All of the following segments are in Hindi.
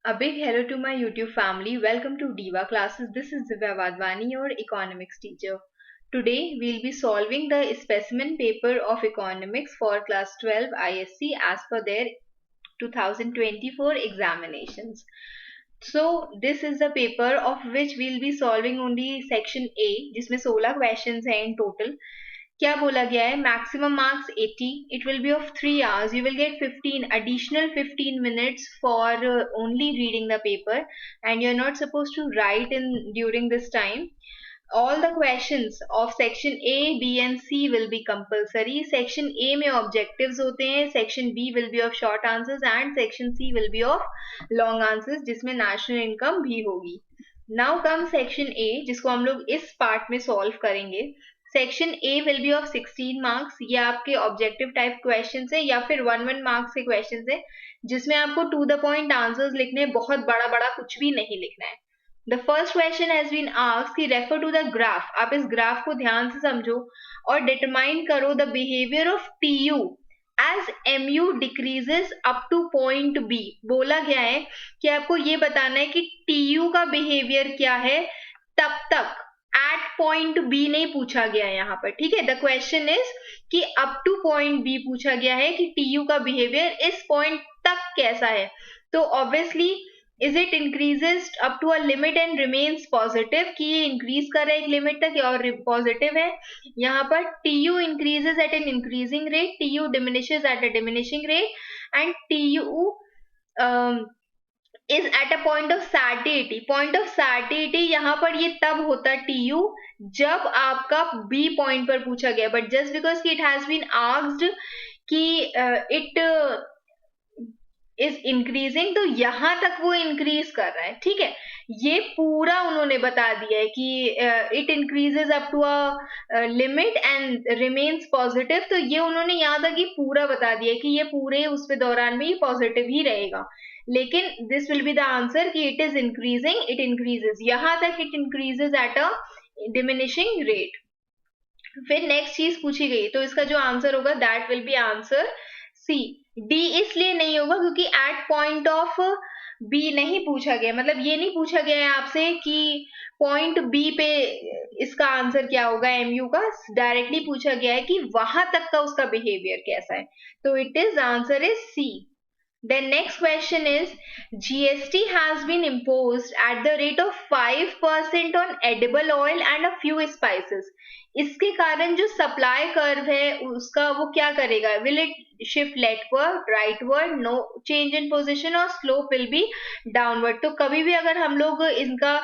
A big hello to my YouTube family. Welcome to Diva Classes. This is Divya Vadvani, your economics teacher. Today we'll be solving the specimen paper of economics for class 12 ISC as per their 2024 examinations. So this is the paper of which we'll be solving only section A, जिसमें 16 questions हैं in total. क्या बोला गया है? Maximum marks 80. It will be of 3 hours. You will get 15 minutes for only reading the paper, and you're not supposed to write in during this time. All the questions of section A, B and C will be compulsory. Section A में objectives होते हैं, section B will be of short answers and section C will be of long answers, जिसमें national income भी होगी. Now comes section A, जिसको हम लोग इस part में solve करेंगे. Section A will be of 16 marks. ये आपके ऑब्जेक्टिव टाइप क्वेश्चन है या फिर 1 मार्क्स के क्वेश्चन है, जिसमें आपको टू द पॉइंट आंसर्स लिखने हैं, बहुत बड़ा बड़ा कुछ भी नहीं लिखना है. The first question has been asked कि रेफर टू द ग्राफ. आप इस ग्राफ को ध्यान से समझो और डिटरमाइन करो the behaviour of T U as M U decreases up to point B. बोला गया है कि आपको ये बताना है कि टी यू का बिहेवियर क्या है तब तक. एट पॉइंट बी नहीं पूछा गया यहाँ पर, ठीक है. द क्वेश्चन इज कि अप टू पॉइंट बी पूछा गया है कि टी यू का बिहेवियर इस पॉइंट तक कैसा है. तो obviously is it increases up to a limit and remains positive, कि ये इंक्रीज कर रहा है एक लिमिट तक और पॉजिटिव है. यहाँ पर T U increases eight an increasing rate, T U diminishes eight a diminishing rate, and T U is at a point of satiety. Point of satiety यहाँ पर ये तब होता है TU जब आपका B पॉइंट पर पूछा गया, बट जस्ट बिकॉज कि इट हैज बीन आस्क्ड कि इट इज इंक्रीजिंग, तो यहाँ तक वो इंक्रीज कर रहा है, ठीक है. ये पूरा उन्होंने बता दिया है कि it increases up to a limit and remains positive. तो ये उन्होंने यहाँ तक ही पूरा बता दिया है कि ये पूरे उस पे दौरान में ये पॉजिटिव ही रहेगा. लेकिन this will be the answer कि it is increasing, it increases, यहां तक it increases at a diminishing rate. फिर नेक्स्ट चीज पूछी गई, तो इसका जो आंसर होगा that will be answer C. D इसलिए नहीं होगा क्योंकि एट पॉइंट ऑफ बी नहीं पूछा गया, मतलब ये नहीं पूछा गया है आपसे कि पॉइंट बी पे इसका आंसर क्या होगा एमयू का. डायरेक्टली पूछा गया है कि वहां तक का उसका बिहेवियर कैसा है. तो it is answer is C. Then next question is GST has been imposed at the rate of 5% on edible oil and a few spices. इसके कारण जो सप्लाई कर्व है उसका वो क्या करेगा? Will it shift leftward, rightward, no change in position और slope will be downward. तो कभी भी अगर हम लोग इनका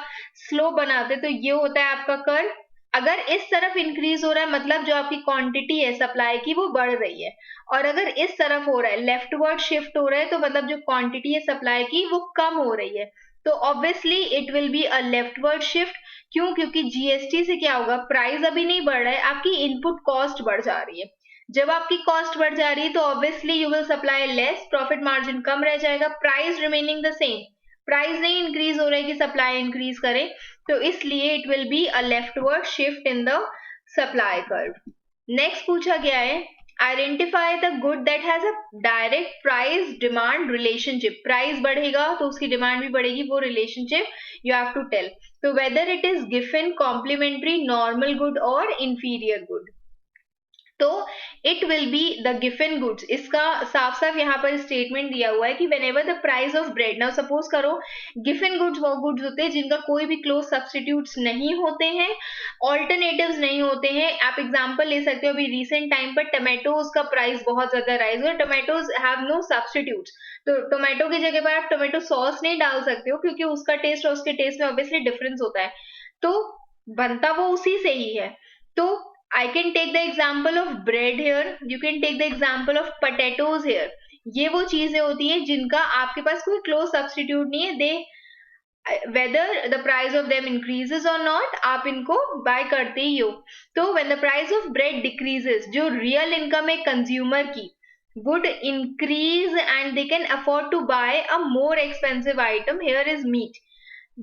slope बनाते तो ये होता है आपका कर्व. अगर इस तरफ इंक्रीज हो रहा है मतलब जो आपकी क्वांटिटी है सप्लाई की वो बढ़ रही है, और अगर इस तरफ हो रहा है लेफ्टवर्ड शिफ्ट हो रहा है तो मतलब जो क्वांटिटी है सप्लाई की वो कम हो रही है. तो obviously it will be a leftward shift. क्यों? क्योंकि जीएसटी से क्या होगा, प्राइस अभी नहीं बढ़ रहा है, आपकी इनपुट कॉस्ट बढ़ जा रही है. जब आपकी कॉस्ट बढ़ जा रही है तो obviously you will supply less, profit margin कम रह जाएगा, price remaining the same. Price नहीं इंक्रीज हो रहा है कि सप्लाई इंक्रीज करे, तो इसलिए it will be a leftward shift in the supply curve. Next पूछा गया है identify the good that has a direct price demand relationship. Price बढ़ेगा तो उसकी डिमांड भी बढ़ेगी, वो relationship you have to tell. तो whether it is given, complementary, normal good और इंफीरियर गुड. तो it will be the given goods. इसका साफ साफ यहाँ पर स्टेटमेंट दिया हुआ है कि whenever the price of bread, now suppose करो गिवन गुड्स वो गुड्स होते हैं जिनका कोई भी क्लोज सब्स्टिट्यूट्स नहीं होते हैं, ऑल्टरनेटिव्स नहीं होते हैं. आप एग्जांपल ले सकते हो, अभी रिसेंट टाइम पर टोमेटोज का प्राइस बहुत ज्यादा राइज हुआ. टोमेटोज हैव नो सब्स्टिट्यूट्स, तो टोमेटो की जगह पर आप टोमेटो सॉस नहीं डाल सकते हो क्योंकि उसका टेस्ट और उसके टेस्ट में ऑब्वियसली डिफरेंस होता है, तो बनता वो उसी से ही है. तो I can take the example of bread here. You can take the example of potatoes here. ये वो चीजें होती हैं जिनका आपके पास कोई close substitute नहीं है. They whether the price of them increases or not, आप इनको buy करते ही हो. तो when the price of bread decreases, जो real income है consumer की would increase and they can afford to buy a more expensive item. Here is meat.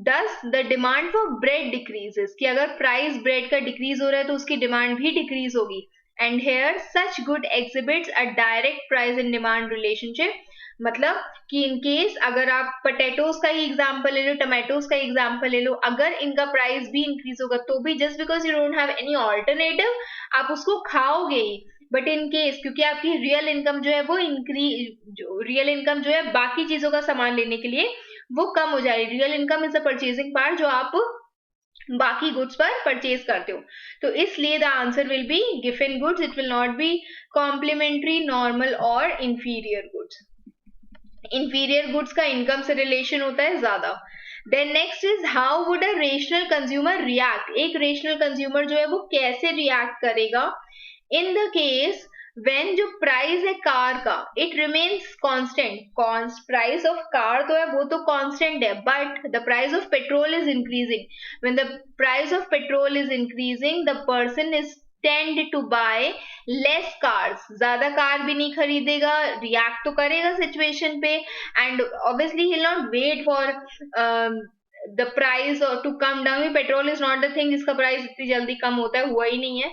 Thus the demand for bread decreases, कि अगर प्राइस ब्रेड का डिक्रीज हो रहा है तो उसकी डिमांड भी डिक्रीज होगी. And here such good exhibits a direct price and demand relationship. मतलब कि इन केस अगर आप पोटैटोज का ही एग्जांपल ले लो, टमाटोज का एग्जांपल ले लो, अगर इनका प्राइस भी इंक्रीज होगा तो भी just because you don't have any alternative आप उसको खाओगे ही। बट इन केस क्योंकि आपकी रियल इनकम जो है वो रियल इनकम जो है बाकी चीजों का सामान लेने के लिए वो कम हो जाएगी। Real income is the purchasing part जो आप बाकी गुड्स पर परचेज करते हो। तो इसलिए the answer will be given goods, it will not be complementary, normal और इंफीरियर गुड्स। इंफीरियर गुड्स का इनकम से रिलेशन होता है ज्यादा। Then next is how would a rational consumer react, एक रेशनल कंज्यूमर जो है वो कैसे रिएक्ट करेगा इन द केस व्हेन जो प्राइस है कार का it remains constant, price of car तो है वो तो कांस्टेंट है but the price of petrol is increasing. When the price of petrol is increasing the person is tend to buy less cars, ज्यादा कार भी नहीं खरीदेगा, रिएक्ट तो करेगा सिचुएशन पे and obviously he will not wait for the price to come down. Petrol is not the thing जिसका प्राइस इतनी जल्दी कम होता है, हुआ ही नहीं है।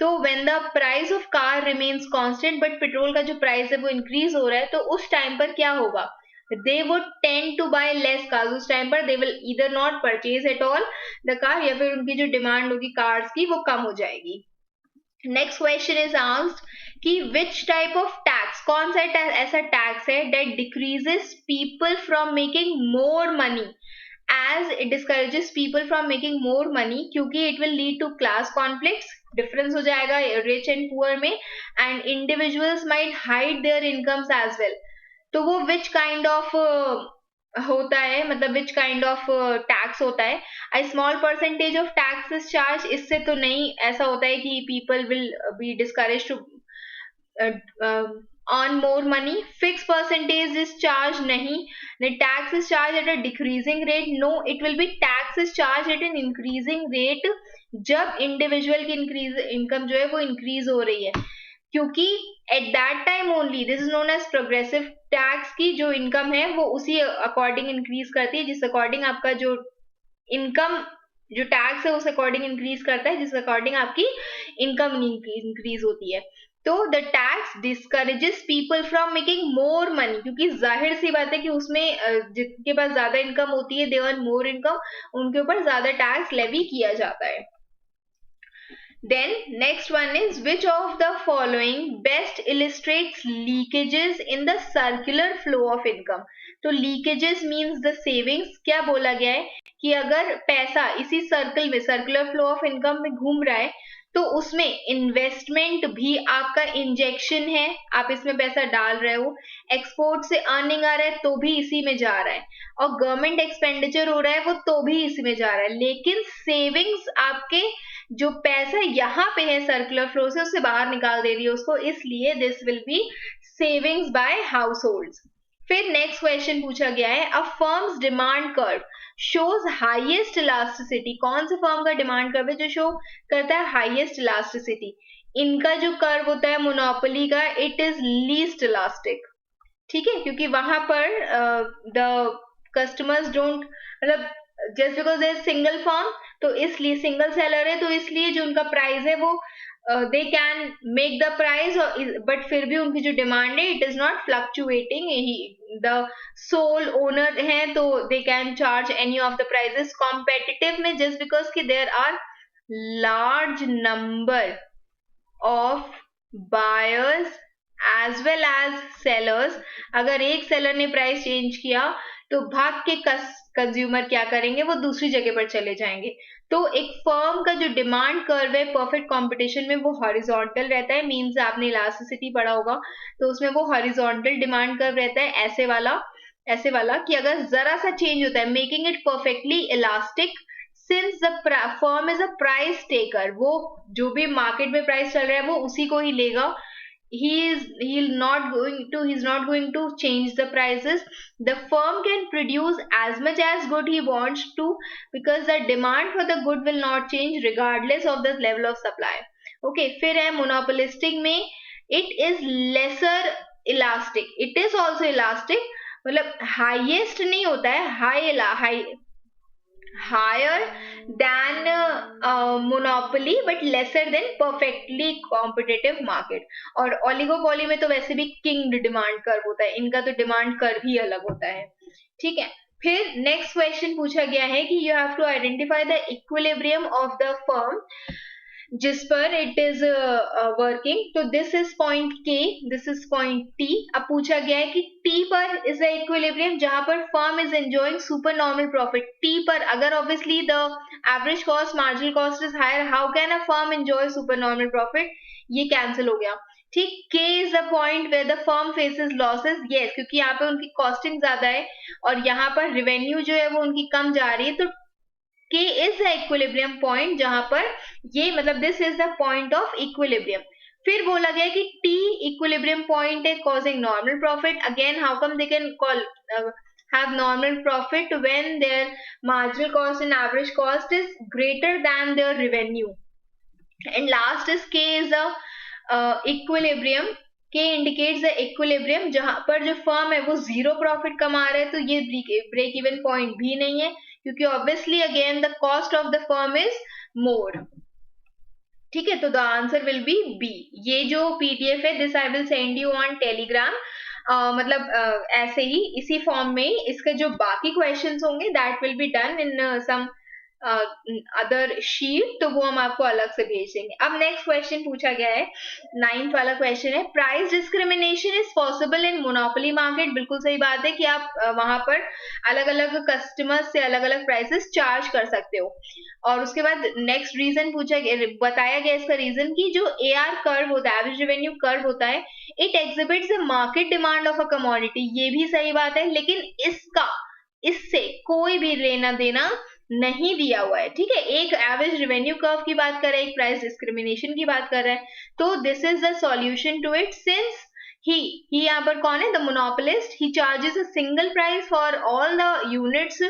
तो when the price of car remains constant but petrol का जो प्राइस है वो इंक्रीज हो रहा है तो उस टाइम पर क्या होगा, they would tend to buy less cars. उस टाइम पर they will either not purchase at all the car या फिर उनकी जो डिमांड होगी कार्स की वो कम हो जाएगी। नेक्स्ट क्वेश्चन इज आस्क्ड कि विच टाइप ऑफ टैक्स, कौन सा ऐसा टैक्स है that decreases people from making more money as it discourages people from making more money क्योंकि it will lead to class conflicts, difference हो जाएगा rich and poor में and individuals might hide their incomes as well। तो वो which kind of होता है, मतलब which kind of tax होता है, a small percentage of tax is charged, इससे तो नहीं ऐसा होता है कि people will be discouraged to earn more money, fixed percentage is charged नहीं, the tax is charged at a decreasing rate, no it will be tax is charged at an increasing rate जब इंडिविजुअल की इंक्रीज इनकम जो है वो इंक्रीज हो रही है क्योंकि at that time only this is known as progressive tax की जो इनकम है वो उसी अकॉर्डिंग इंक्रीज करती है जिस अकॉर्डिंग आपका जो इनकम जो टैक्स है उस अकॉर्डिंग इंक्रीज करता है जिस अकॉर्डिंग आपकी इनकम इंक्रीज होती है। तो the tax discourages people from making more money क्योंकि जाहिर सी बात है कि उसमें जिनके पास ज्यादा इनकम होती है दे अर्न मोर इनकम, उनके ऊपर ज्यादा टैक्स लेवी किया जाता है। Then next one is which of the following best illustrates leakages in the circular flow of income। तो leakages means the savings। क्या बोला गया है कि अगर पैसा इसी सर्कल में सर्कुलर फ्लो ऑफ इनकम में घूम रहा है तो उसमें इन्वेस्टमेंट भी आपका इंजेक्शन है, आप इसमें पैसा डाल रहे हो, एक्सपोर्ट से अर्निंग आ रहा है तो भी इसी में जा रहा है और गवर्नमेंट एक्सपेंडिचर हो रहा है वो तो भी इसी में जा रहा है, लेकिन सेविंग्स आपके जो पैसा यहाँ पे है सर्कुलर फ्लो से उससे बाहर निकाल दे रही है उसको, इसलिए this will be savings by household. फिर नेक्स्ट क्वेश्चन पूछा गया है a firm's demand curve shows highest elasticity, कौन से फर्म का डिमांड कर्व है जो शो करता है हाईएस्ट इलास्टिसिटी। इनका जो कर्व होता है मोनोपोली का इट इज लीस्ट इलास्टिक, ठीक है, क्योंकि वहां पर द कस्टमर्स डोंट, मतलब just because they single firm तो इसलिए सिंगल सेलर है तो इसलिए जो उनका प्राइस है वो they can make the price but फिर भी उनकी जो डिमांड है it is not fluctuating, the sole owner है तो they can charge any of the prices. Competitive में जस्ट बिकॉज कि there are large number of buyers as well as sellers, अगर एक सेलर ने प्राइस चेंज किया तो भाग के कंज्यूमर क्या करेंगे वो दूसरी जगह पर चले जाएंगे। तो एक फर्म का जो डिमांड कर्व है परफेक्ट कंपटीशन में वो हॉरिजॉन्टल रहता है, मींस आपने इलास्टिसिटी पढ़ा होगा तो उसमें वो हॉरिजॉन्टल डिमांड कर्व रहता है ऐसे वाला कि अगर जरा सा चेंज होता है making it perfectly elastic since the firm is a price taker, वो जो भी मार्केट में प्राइस चल रहा है वो उसी को ही लेगा, he's not going to change the prices, the firm can produce as much as good he wants to because the demand for the good will not change regardless of the level of supply। okay, फिर है monopolistic में it is lesser elastic, it is also elastic, मतलब highest नहीं होता है, higher than monopoly but lesser than perfectly competitive market. और ओलिगोपोली में तो वैसे भी किंग डिमांड कर्व होता है, इनका तो डिमांड कर्व ही अलग होता है, ठीक है। फिर नेक्स्ट क्वेश्चन पूछा गया है कि you have to identify the equilibrium of the firm जिस पर इट इज वर्किंग। तो this is point K, this is point T. अब पूछा गया है कि टी पर इज द इक्विलिब्रियम जहां पर firm is enjoying super normal profit. T पर अगर obviously the average cost marginal cost is higher, how can a firm enjoy super normal profit? ये कैंसिल हो गया, ठीक। K is the point where the firm faces losses, yes, क्योंकि यहाँ पे उनकी कॉस्टिंग ज्यादा है और यहाँ पर रेवेन्यू जो है वो उनकी कम जा रही है। तो K is the equilibrium point जहां पर ये मतलब this is the point of equilibrium। फिर बोला गया कि T equilibrium point है causing normal profit। Again, how come they can call have normal profit when their marginal cost and average cost is greater than their revenue? And last is K is the equilibrium। K indicates the equilibrium जहां पर जो फर्म है वो जीरो प्रॉफिट कमा रहे हैं, तो ये ब्रेक इवन पॉइंट भी नहीं है क्योंकि obviously again the cost of the firm is more, ठीक है। तो the answer will be B. ये जो पीडीएफ है this I will send you on Telegram, मतलब ऐसे ही इसी फॉर्म में इसके जो बाकी क्वेश्चंस होंगे that will be done in some other sheet, तो वो हम आपको अलग से भेज देंगे। अब नेक्स्ट क्वेश्चन पूछा गया है, 9th वाला क्वेश्चन है, price discrimination is possible in monopoly market. बिल्कुल सही बात है कि आप वहां पर अलग अलग कस्टमर्स से अलग अलग प्राइसेस चार्ज कर सकते हो। और उसके बाद नेक्स्ट रीजन पूछा गया, बताया गया इसका रीजन कि जो AR कर्व होता है, एवरेज रेवेन्यू कर्व होता है, it exhibits the market demand of a commodity. ये भी सही बात है, लेकिन इससे कोई भी लेना देना नहीं दिया हुआ है, ठीक है। एक एवरेज रेवेन्यू कर्व की बात कर रहा है, एक प्राइस डिस्क्रिमिनेशन की बात कर रहा है। तो this is the solution to it, since he यहाँ पर कौन है? The monopolist. He charges a single price for all the units.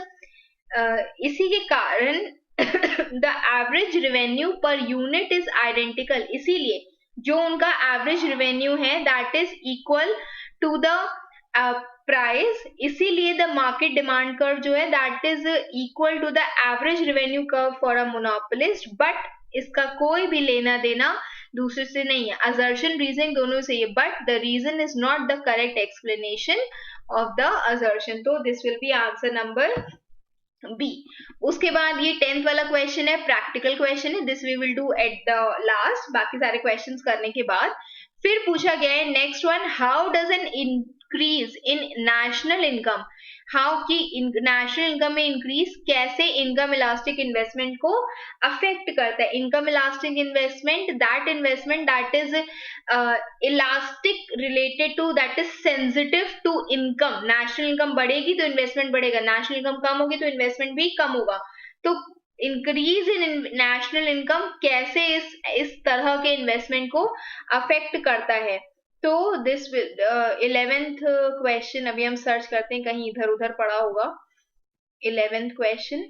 इसी के कारण the average revenue per unit is identical, इसीलिए जो उनका एवरेज रेवेन्यू है that is equal to the price, इसीलिए द मार्केट डिमांड कर्व जो है that is equal to the average revenue curve for a monopolist. But इसका कोई भी लेना देना दूसरे से नहीं है, असर्शन रीजनिंग दोनों से है, but the reason is not the correct explanation of the assertion. तो this will be answer number B. उसके बाद ये 10th वाला क्वेश्चन है, प्रैक्टिकल क्वेश्चन है, this we will do at the last, बाकी सारे क्वेश्चंस करने के बाद। फिर पूछा गया है next one, how does an increase in national income, how की नेशनल इनकम में इंक्रीज कैसे इनकम इलास्टिक इन्वेस्टमेंट को अफेक्ट करता है। Income elastic investment, that investment that is elastic related to, that is sensitive to income. National income बढ़ेगी तो इन्वेस्टमेंट बढ़ेगा, नेशनल इनकम कम होगी तो इन्वेस्टमेंट भी कम होगा। तो इंक्रीज इन नेशनल इनकम कैसे इस तरह के इन्वेस्टमेंट को अफेक्ट करता है। तो दिस 11th क्वेश्चन अभी हम सर्च करते हैं, कहीं इधर उधर पड़ा होगा। 11th question,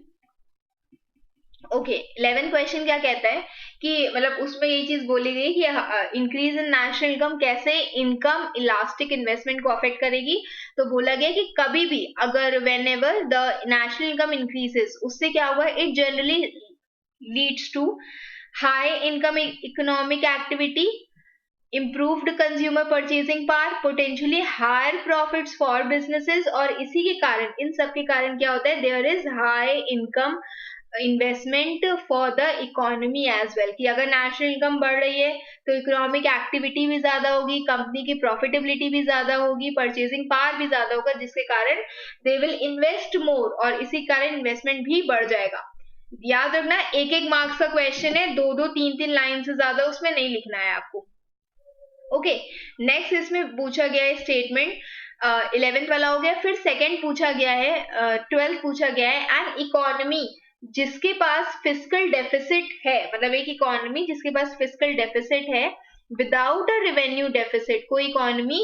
okay 11th question क्या कहता है कि मतलब उसमें ये चीज बोली गई कि इंक्रीज इन नेशनल इनकम कैसे इनकम इलास्टिक इन्वेस्टमेंट को अफेक्ट करेगी। तो बोला गया कि कभी भी अगर whenever the national income increases, उससे क्या होगा, it generally leads to high income economic activity, improved consumer purchasing power, potentially higher profits for businesses। और इसी के कारण, इन सब के कारण क्या होता है, there is high income investment for the economy as well, कि अगर नेशनल इनकम बढ़ रही है तो इकोनॉमिक एक्टिविटी भी ज्यादा होगी, कंपनी की प्रॉफिटेबिलिटी भी ज्यादा होगी, परचेजिंग पावर भी ज्यादा होगा, जिसके कारण दे विल इन्वेस्ट मोर और इसी कारण इन्वेस्टमेंट भी बढ़ जाएगा। याद रखना, एक एक मार्क्स का क्वेश्चन है, दो दो तीन तीन लाइन से ज्यादा उसमें नहीं लिखना है आपको। ओके, नेक्स्ट इसमें पूछा गया है स्टेटमेंट, 11th वाला हो गया। फिर सेकंड पूछा गया है, 12th पूछा गया है, एन इकोनॉमी जिसके पास फिस्कल डेफिसिट है, मतलब एक इकोनॉमी जिसके पास फिस्कल डेफिसिट है विदाउट अ रेवेन्यू डेफिसिट। कोई इकोनॉमी,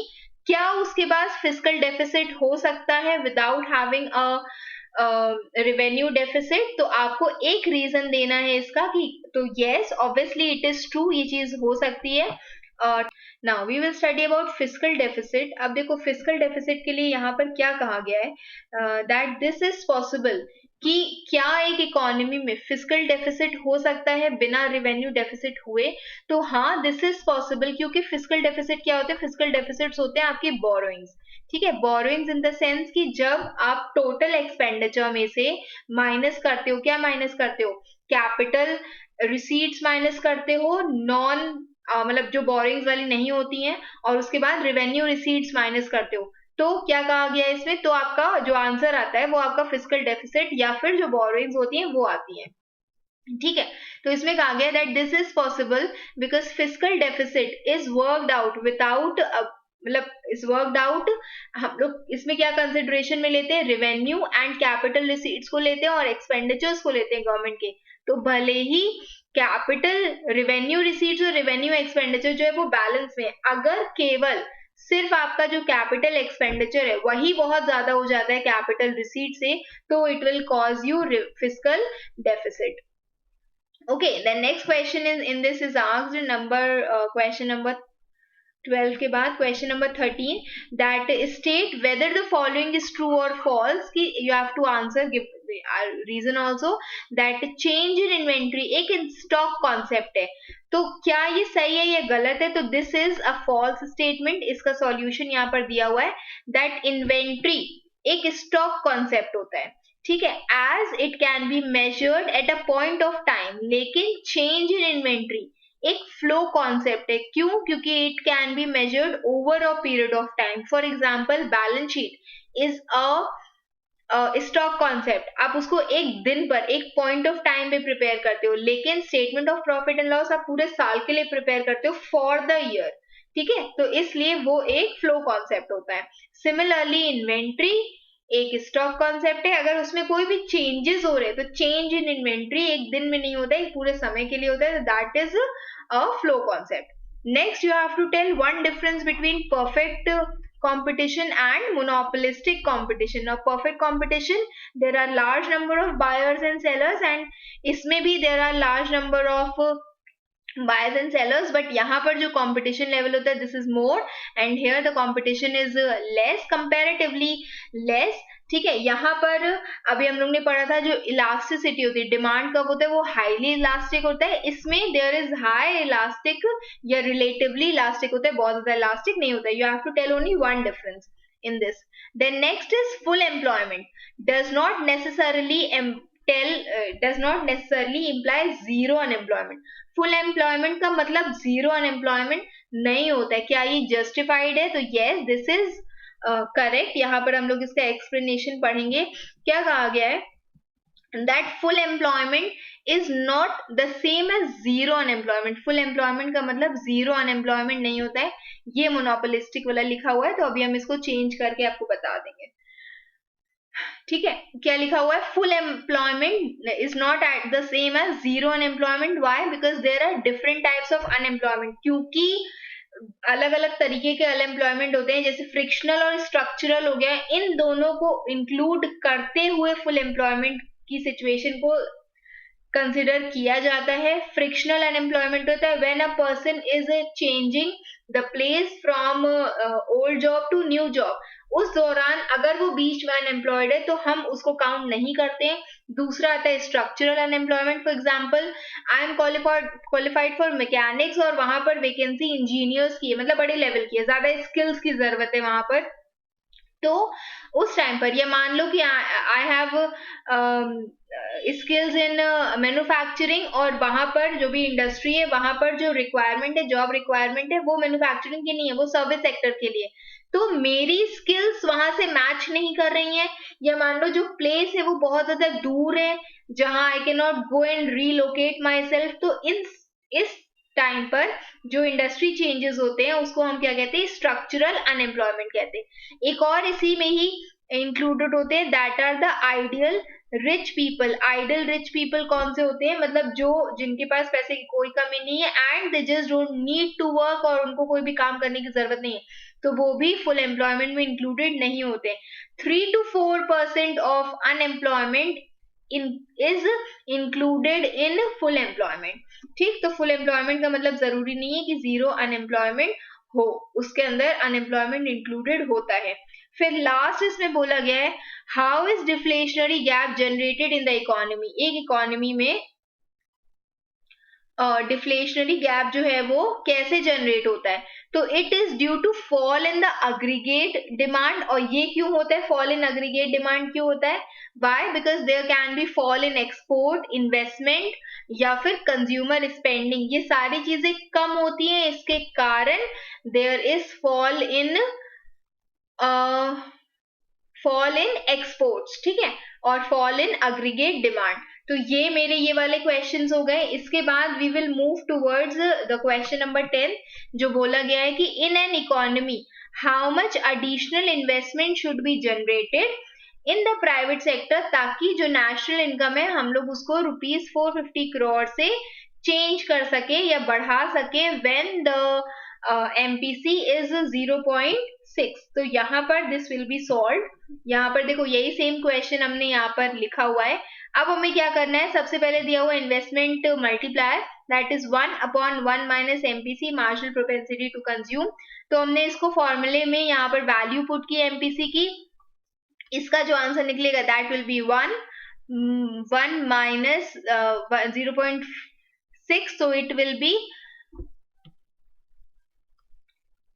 क्या उसके पास फिस्कल डेफिसिट हो सकता है without having a revenue deficit? तो आपको एक रीजन देना है इसका कि, तो yes obviously it is true, ये चीज हो सकती है। Now we will study about fiscal deficit. अब देखो फिस्कल डेफिसिट के लिए यहाँ पर क्या कहा गया है, दैट दिस इज पॉसिबल, कि क्या एक इकोनॉमी में फिस्कल डेफिसिट हो सकता है बिना रेवेन्यू डेफिसिट हुए. तो हाँ, दिस इज पॉसिबल, क्योंकि फिस्कल डेफिसिट क्या होते हैं, फिस्कल डेफिसिट्स होते हैं आपकी बोरोइंग्स. ठीक है, बोरोइंग्स इन द सेंस कि जब आप टोटल एक्सपेंडिचर में से माइनस करते हो, क्या माइनस करते हो, कैपिटल रिसीट्स माइनस करते हो, नॉन मतलब जो बोरिंग्स वाली नहीं होती हैं, और उसके बाद रेवेन्यू रिसीट्स माइनस करते हो. तो क्या कहा गया है इसमें, तो आपका जो आंसर आता है वो आपका फिस्कल डेफिसिट या फिर जो बोरिंग्स होती हैं वो आती हैं. ठीक है, तो इसमें कहा गया that this is possible because fiscal deficit is worked out without, मतलब इज वर्कड आउट, हम लोग इसमें क्या कंसिडरेशन में लेते हैं, रेवेन्यू एंड कैपिटल रिसीट्स को लेते हैं और एक्सपेंडिचर्स को लेते हैं गवर्नमेंट के. तो भले ही कैपिटल रेवेन्यू रिसीट्स और रेवेन्यू एक्सपेंडिचर जो है वो बैलेंस में, अगर केवल सिर्फ आपका जो कैपिटल एक्सपेंडिचर है वही बहुत ज्यादा हो जाता है कैपिटल रिसीट से, तो it will cause you fiscal deficit. Okay, the next question in this is asked question number 12 के बाद question number 13, that state whether the following is true or false, कि you have to answer, give reason also. that change in inventory एक stock concept है, तो क्या ये सही है या गलत है. तो this is a false statement. इसका solution यहाँ पर दिया हुआ है, that inventory एक stock concept होता है. ठीक है, as it can be measured at a point of time, लेकिन चेंज इन इन्वेंट्री एक फ्लो कॉन्सेप्ट है. क्यों, क्योंकि it can be measured over a period of time. For example balance sheet is a stock concept, आप उसको एक दिन पर एक पॉइंट ऑफ टाइम पे प्रिपेयर करते हो, लेकिन statement of profit and loss आप पूरे साल के लिए प्रिपेयर करते हो, फॉर द ईयर. ठीक है, तो इसलिए वो एक फ्लो कॉन्सेप्ट होता है. सिमिलरली इन्वेंट्री एक स्टॉक कॉन्सेप्ट है, अगर उसमें कोई भी चेंजेस हो रहे हैं तो चेंज इन इन्वेंट्री एक दिन में नहीं होता है, पूरे समय के लिए होता है, that is a flow concept. Next you have to tell one difference between perfect competition and monopolistic competition. Now perfect competition, there are large number of buyers and sellers, and इसमें भी there are large number of buyers and sellers, but यहाँ पर जो competition level होता है this is more, and here the competition is less, comparatively less. ठीक है, यहाँ पर अभी हम लोग ने पढ़ा था जो इलास्टिसिटी होती है, डिमांड कब होता है, वो हाईली इलास्टिक होता है. इसमें देयर इज हाई इलास्टिक या रिलेटिवली इलास्टिक होता है, बहुत ज्यादा इलास्टिक नहीं होता है. You have to tell only one difference in this. Then next is full employment does not necessarily does not necessarily imply zero unemployment. Full employment का मतलब जीरो अनएम्प्लॉयमेंट नहीं होता है. क्या ये जस्टिफाइड है, तो यस दिस इज करेक्ट. यहाँ पर हम लोग इसका एक्सप्लेनेशन पढ़ेंगे. क्या कहा गया है, that full employment is not the same as zero unemployment. full employment का मतलब zero unemployment नहीं होता है. ये मोनोपोलिस्टिक वाला लिखा हुआ है, तो अभी हम इसको चेंज करके आपको बता देंगे. ठीक है, क्या लिखा हुआ है, full employment is not at the same as zero unemployment. Why, because there are different types of unemployment. क्योंकि अलग अलग तरीके के अनएम्प्लॉयमेंट होते हैं, जैसे फ्रिक्शनल और स्ट्रक्चरल हो गया. इन दोनों को इंक्लूड करते हुए फुल एम्प्लॉयमेंट की सिचुएशन को कंसिडर किया जाता है. फ्रिक्शनल अनएम्प्लॉयमेंट होता है when a person is changing the place from old job to new job. उस दौरान अगर वो बीच में अनएम्प्लॉयड है तो हम उसको काउंट नहीं करते हैं. दूसरा आता है structural unemployment. For example I am qualified for mechanics और वहां पर वैकेंसी इंजीनियर्स की है, मतलब बड़े लेवल की है, ज्यादा स्किल्स की जरूरत है वहां पर. तो उस टाइम पर ये मान लो कि I have skills in manufacturing, और वहां पर जो भी इंडस्ट्री है वहां पर जो रिक्वायरमेंट है, जॉब रिक्वायरमेंट है, वो मैन्युफैक्चरिंग की नहीं है, वो सर्विस सेक्टर के लिए. तो मेरी स्किल्स वहां से मैच नहीं कर रही हैं, या मान लो जो प्लेस है वो बहुत ज्यादा दूर है जहां I can not go and relocate my self. तो इस टाइम पर जो इंडस्ट्री चेंजेस होते हैं उसको हम क्या कहते हैं, स्ट्रक्चरल अनएम्प्लॉयमेंट कहते हैं. एक और इसी में ही इंक्लूडेड होते हैं, that are the ideal rich people. Ideal rich people कौन से होते हैं, मतलब जो जिनके पास पैसे की कोई कमी नहीं है, and they just don't need to work, और उनको कोई भी काम करने की जरूरत नहीं है, तो वो भी फुल एम्प्लॉयमेंट में इंक्लूडेड नहीं होते. 3 to 4% of unemployment is included in full employment. ठीक, तो फुल एम्प्लॉयमेंट का मतलब जरूरी नहीं है कि जीरो अनएम्प्लॉयमेंट हो, उसके अंदर अनएम्प्लॉयमेंट इंक्लूडेड होता है। फिर लास्ट इसमें बोला गया है how is deflationary gap generated in the economy. एक इकोनॉमी में डिफ्लेशनरी गैप जो है वो कैसे जनरेट होता है, तो it is due to fall in the aggregate demand. और ये क्यों होता है, फॉल इन अग्रीगेट डिमांड क्यों होता है, why, because there can be fall in export, investment या फिर कंज्यूमर स्पेंडिंग, ये सारी चीजें कम होती हैं, इसके कारण there is fall in exports, ठीक है, और फॉल इन अग्रीगेट डिमांड। तो ये मेरे ये वाले क्वेश्चंस हो गए। इसके बाद we will move towards the question number 10, जो बोला गया है कि in an economy how much additional investment should be generated in the private sector, ताकि जो नेशनल इनकम है हम लोग उसको ₹450 करोड़ से चेंज कर सके या बढ़ा सके व्हेन द MPC इज 0.6। तो यहाँ पर दिस विल बी सॉल्व। यहाँ पर देखो यही सेम क्वेश्चन हमने यहाँ पर लिखा हुआ है। अब हमें क्या करना है, सबसे पहले दिया हुआ investment multiplier that is 1/1 minus MPC marginal propensity to consume. तो हमने इसको फॉर्मूले में यहाँ पर वैल्यू पुट की MPC की, इसका जो आंसर निकलेगा that will B 1 minus 0.6, so it will be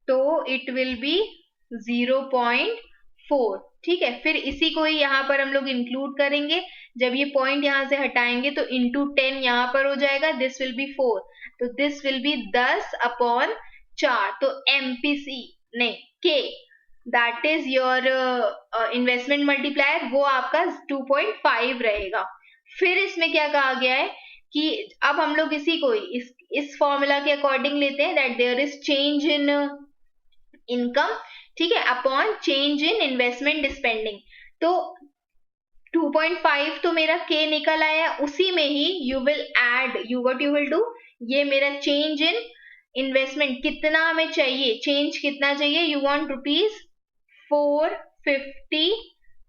0.4, ठीक है। फिर इसी को ही यहाँ पर हम लोग इंक्लूड करेंगे, जब ये पॉइंट यहाँ से हटाएंगे तो इंटू 10 यहाँ पर हो जाएगा, दिस विल बी 4, तो दिस विल बी 10/4। तो MPC नहीं K that is your investment multiplier, वो आपका 2.5 रहेगा। फिर इसमें क्या कहा गया है कि अब हम लोग इसी को इस फॉर्मूला के अकॉर्डिंग लेते हैं that there is change in income, ठीक है, upon change in investment spending. तो 2.5 तो मेरा K निकल आया, उसी में ही you will add, what you will do, ये मेरा चेंज इन इन्वेस्टमेंट कितना हमें चाहिए, चेंज कितना चाहिए, यू वांट ₹450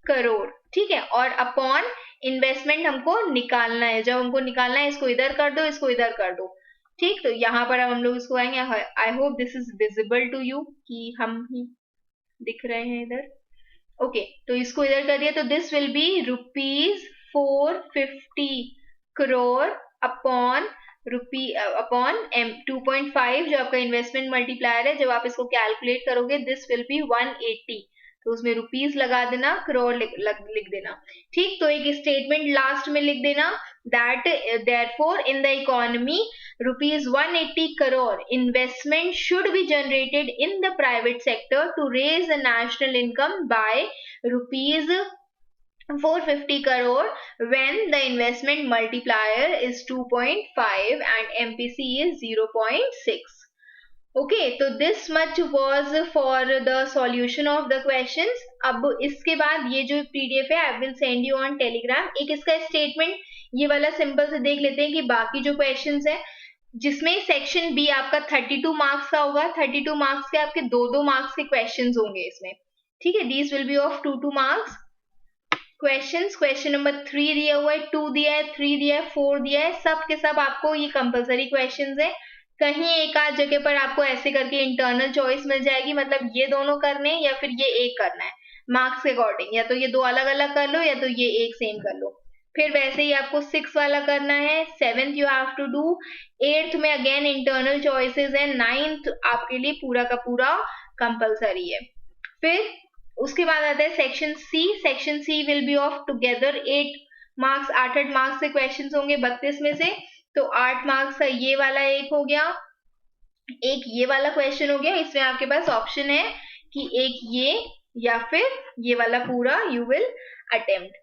करोड़, ठीक है, और अपॉन इन्वेस्टमेंट हमको निकालना है। जब हमको निकालना है, इसको इधर कर दो, इसको इधर कर दो, ठीक। तो यहाँ पर हम लोग इसको आएंगे, I hope this is visible to you कि हम ही दिख रहे हैं इधर, ओके। तो इसको इधर कर दिया, तो this will B ₹450 crore upon 2.5 जो आपका इन्वेस्टमेंट मल्टीप्लायर है। जब आप इसको कैलकुलेट करोगे दिस विल बी 180, तो उसमें रुपीस लगा देना, करोड़ लिख देना, ठीक। तो एक स्टेटमेंट लास्ट में लिख देना that therefore in the economy ₹180 crore investment should be generated in the private sector to raise the national income by ₹450 crore when the investment multiplier is 2.5 and MPC is 0.6. Okay, तो this much was for the solution of the questions. अब इसके बाद ये जो PDF है I will send you on Telegram. एक इसका statement ये वाला सिंपल से देख लेते हैं कि बाकी जो questions है, जिसमें सेक्शन बी आपका 32 मार्क्स का होगा, 32 मार्क्स के आपके 2-2 मार्क्स के क्वेश्चंस होंगे इसमें, ठीक है। These will be of 2-2 marks questions. Question number 3 दिया हुआ है, 2 दिया है, 3 दिया है, 4 दिया है, सब के सब आपको ये कंपलसरी क्वेश्चंस है। कहीं एक आध जगह पर आपको ऐसे करके इंटरनल चॉइस मिल जाएगी, मतलब ये दोनों करने या फिर ये एक करना है मार्क्स के अकॉर्डिंग, या तो ये दो अलग अलग कर लो या तो ये एक सेम कर लो। फिर वैसे ही आपको 6 वाला करना है, 7th you have to do, 8th में अगेन इंटरनल चॉइसेस है, 9th आपके लिए पूरा का पूरा कंपलसरी है। फिर उसके बाद आता है section C. Section C will be of together 8 marks, 8 marks के क्वेश्चंस होंगे 32 में से। तो 8 मार्क्स का ये वाला एक हो गया, एक ये वाला क्वेश्चन हो गया। इसमें आपके पास ऑप्शन है कि एक ये या फिर ये वाला पूरा यू विल अटेम्प्ट,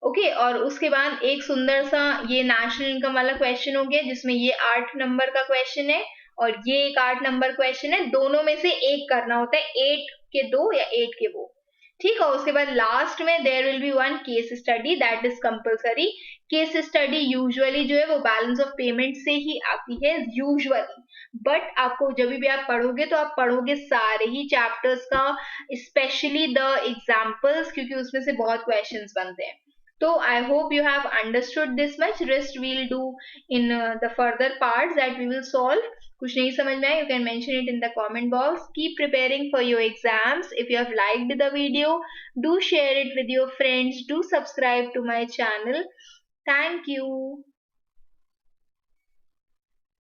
ओके। और उसके बाद एक सुंदर सा ये नेशनल इनकम वाला क्वेश्चन हो गया, जिसमें ये 8 नंबर का क्वेश्चन है और ये एक 8 नंबर क्वेश्चन है। दोनों में से एक करना होता है, 8 के 2 या 8 के वो, ठीक है। उसके बाद लास्ट में there will be one case study that is compulsory. Case study usually जो है वो बैलेंस ऑफ पेमेंट से ही आती है यूजुअली, बट आपको जब भी आप पढ़ोगे तो आप पढ़ोगे सारे ही चैप्टर्स का, स्पेशली द एग्जाम्पल्स, क्योंकि उसमें से बहुत क्वेश्चंस बनते हैं। So I hope you have understood this much. Rest we'll do in the further parts that we will solve. कुछ नहीं समझ में आया, you can mention it in the comment box. Keep preparing for your exams. If you have liked the video, do share it with your friends. Do subscribe to my channel. Thank you.